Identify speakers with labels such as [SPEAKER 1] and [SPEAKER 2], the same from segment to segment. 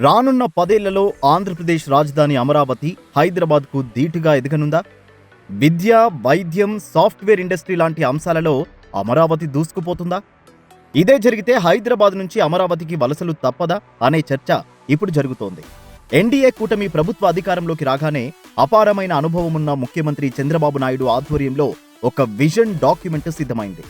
[SPEAKER 1] రానున్న 10 ఏళ్లలో ఆంధ్రప్రదేశ్ రాజధాని అమరావతి హైదరాబాద్కు ధీటుగా ఎదగనుందా? విద్య, వైద్యం, సాఫ్ట్వేర్ ఇండస్ట్రీ లాంటి అంశాలలో అమరావతి దూసుకుపోతుందా? ఇదే జరిగితే హైదరాబాద్ నుంచి అమరావతికి వలసలు తప్పదా అనే చర్చ ఇప్పుడు జరుగుతోంది. ఎన్డీఏ కూటమి ప్రభుత్వ అధికారంలోకి రాగానే అపారమైన అనుభవమున్న ముఖ్యమంత్రి చంద్రబాబు నాయుడు ఆధ్వర్యంలో ఒక విజన్ డాక్యుమెంట్ సిద్ధమైంది.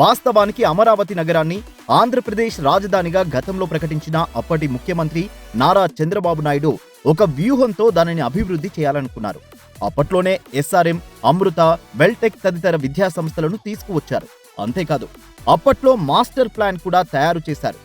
[SPEAKER 1] వాస్తవానికి అమరావతి నగరాన్ని ఆంధ్రప్రదేశ్ రాజధానిగా గతంలో ప్రకటించిన అప్పటి ముఖ్యమంత్రి నారా చంద్రబాబు నాయుడు ఒక వ్యూహంతో దానిని అభివృద్ధి చేయాలనుకున్నారు. అప్పట్లోనే ఎస్ఆర్ఎం, అమృత, వెల్టెక్ తదితర విద్యా సంస్థలను తీసుకువచ్చారు. అంతేకాదు, అప్పట్లో మాస్టర్ ప్లాన్ కూడా తయారు చేశారు.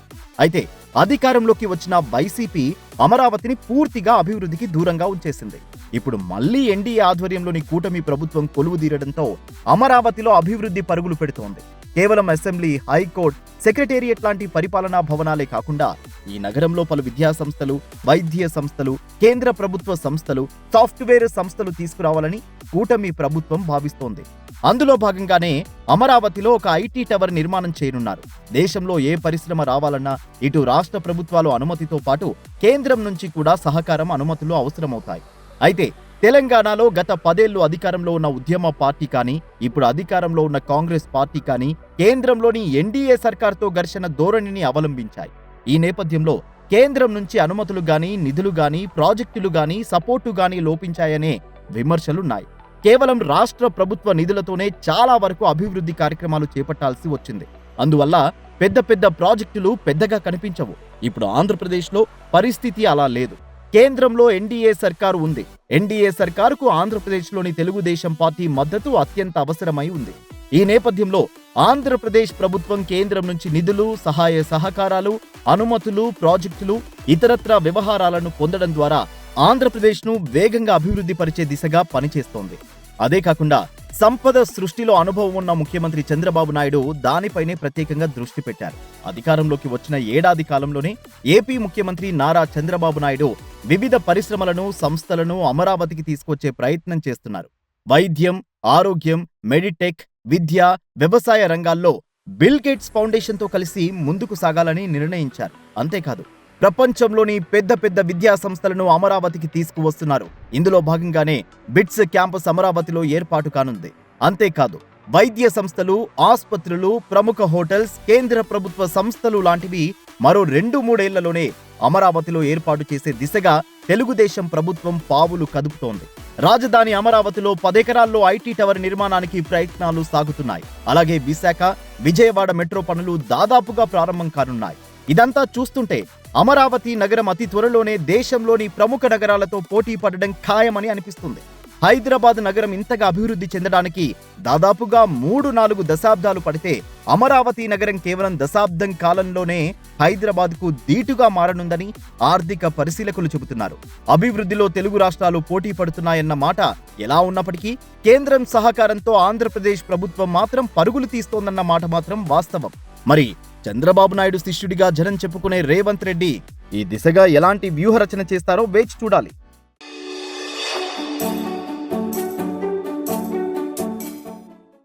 [SPEAKER 1] అయితే అధికారంలోకి వచ్చిన వైసీపీ అమరావతిని పూర్తిగా అభివృద్ధికి దూరంగా ఉంచేసింది. ఇప్పుడు మళ్లీ ఎన్డీఏ ఆధ్వర్యంలోని కూటమి ప్రభుత్వం కొలువుదీరడంతో అమరావతిలో అభివృద్ధి పరుగులు పెడుతోంది. కేవలం అసెంబ్లీ, హైకోర్టు, సెక్రటేరియట్ లాంటి పరిపాలనా భవనాలే కాకుండా ఈ నగరంలో పలు విద్యా సంస్థలు, వైద్య సంస్థలు, కేంద్ర ప్రభుత్వ సంస్థలు, సాఫ్ట్వేర్ సంస్థలు తీసుకురావాలని కూటమి ప్రభుత్వం భావిస్తోంది. అందులో భాగంగానే అమరావతిలో ఒక ఐటీ టవర్ నిర్మాణం చేయనున్నారు. దేశంలో ఏ పరిశ్రమ రావాలన్నా ఇటు రాష్ట్ర ప్రభుత్వాలు అనుమతితో పాటు కేంద్రం నుంచి కూడా సహకారం, అనుమతులు అవసరమవుతాయి. అయితే తెలంగాణలో గత 10 ఏళ్లు అధికారంలో ఉన్న ఉద్యమ పార్టీ కానీ, ఇప్పుడు అధికారంలో ఉన్న కాంగ్రెస్ పార్టీ కానీ కేంద్రంలోని ఎన్డీఏ సర్కార్తో ఘర్షణ ధోరణిని అవలంబించాయి. ఈ నేపథ్యంలో కేంద్రం నుంచి అనుమతులు గానీ, నిధులు గానీ, ప్రాజెక్టులు గానీ, సపోర్టు గానీ లోపించాయనే విమర్శలున్నాయి. కేవలం రాష్ట్ర ప్రభుత్వ నిధులతోనే చాలా వరకు అభివృద్ధి కార్యక్రమాలు చేపట్టాల్సి వచ్చింది. అందువల్ల పెద్ద పెద్ద ప్రాజెక్టులు పెద్దగా కనిపించవు. ఇప్పుడు ఆంధ్రప్రదేశ్లో పరిస్థితి అలా లేదు. కేంద్రంలో ఎన్డీఏ సర్కారు ఉంది. ఎన్డీఏ సర్కారుకు ఆంధ్రప్రదేశ్లోని తెలుగుదేశం పార్టీ మద్దతు అత్యంత అవసరమై ఉంది. ఈ నేపథ్యంలో ఆంధ్రప్రదేశ్ ప్రభుత్వం కేంద్రం నుంచి నిధులు, సహాయ సహకారాలు, అనుమతులు, ప్రాజెక్టులు, ఇతరత్రా వ్యవహారాలను పొందడం ద్వారా ఆంధ్రప్రదేశ్ను వేగంగా అభివృద్ధి పరిచే దిశగా పనిచేస్తోంది. అదే కాకుండా సంపద సృష్టిలో అనుభవం ఉన్న ముఖ్యమంత్రి చంద్రబాబు నాయుడు దానిపైనే ప్రత్యేకంగా దృష్టి పెట్టారు. అధికారంలోకి వచ్చిన ఏడాది కాలంలోనే ఏపీ ముఖ్యమంత్రి నారా చంద్రబాబు నాయుడు వివిధ పరిశ్రమలను, సంస్థలను అమరావతికి తీసుకొచ్చే ప్రయత్నం చేస్తున్నారు. వైద్యం, ఆరోగ్యం, మెడిటెక్, విద్య, వ్యవసాయ రంగాల్లో బిల్ గేట్స్ ఫౌండేషన్తో కలిసి ముందుకు సాగాలని నిర్ణయించారు. అంతేకాదు, ప్రపంచంలోని పెద్ద పెద్ద విద్యా సంస్థలను అమరావతికి తీసుకువస్తున్నారు. ఇందులో భాగంగానే బిట్స్ క్యాంపస్ అమరావతిలో ఏర్పాటు కానుంది. అంతేకాదు, వైద్య సంస్థలు, ఆస్పత్రులు, ప్రముఖ హోటల్స్, కేంద్ర ప్రభుత్వ సంస్థలు లాంటివి మరో 2-3 ఏళ్లలోనే అమరావతిలో ఏర్పాటు చేసే దిశగా తెలుగుదేశం ప్రభుత్వం పావులు కదుపుతోంది. రాజధాని అమరావతిలో 10 ఎకరాల్లో ఐటీ టవర్ నిర్మాణానికి ప్రయత్నాలు సాగుతున్నాయి. అలాగే విశాఖ, విజయవాడ మెట్రో పనులు దాదాపుగా ప్రారంభం కానున్నాయి. ఇదంతా చూస్తుంటే అమరావతి నగరం అతి త్వరలోనే దేశంలోని ప్రముఖ నగరాలతో పోటీ పడడం ఖాయమని అనిపిస్తుంది. హైదరాబాద్ నగరం ఇంతగా అభివృద్ధి చెందడానికి దాదాపుగా 3-4 దశాబ్దాలు పడితే అమరావతి నగరం కేవలం దశాబ్దం కాలంలోనే హైదరాబాద్కు ధీటుగా మారనుందని ఆర్థిక పరిశీలకులు చెబుతున్నారు. అభివృద్ధిలో తెలుగు రాష్ట్రాలు పోటీ పడుతున్నాయన్న మాట ఎలా ఉన్నప్పటికీ కేంద్రం సహకారంతో ఆంధ్రప్రదేశ్ ప్రభుత్వం మాత్రం పరుగులు తీస్తోందన్న మాట మాత్రం వాస్తవం. మరి చంద్రబాబు నాయుడు శిష్యుడిగా జనం చెప్పుకునే రేవంత్ రెడ్డి ఈ దిశగా ఎలాంటి వ్యూహరచన చేస్తారో వేచి చూడాలి.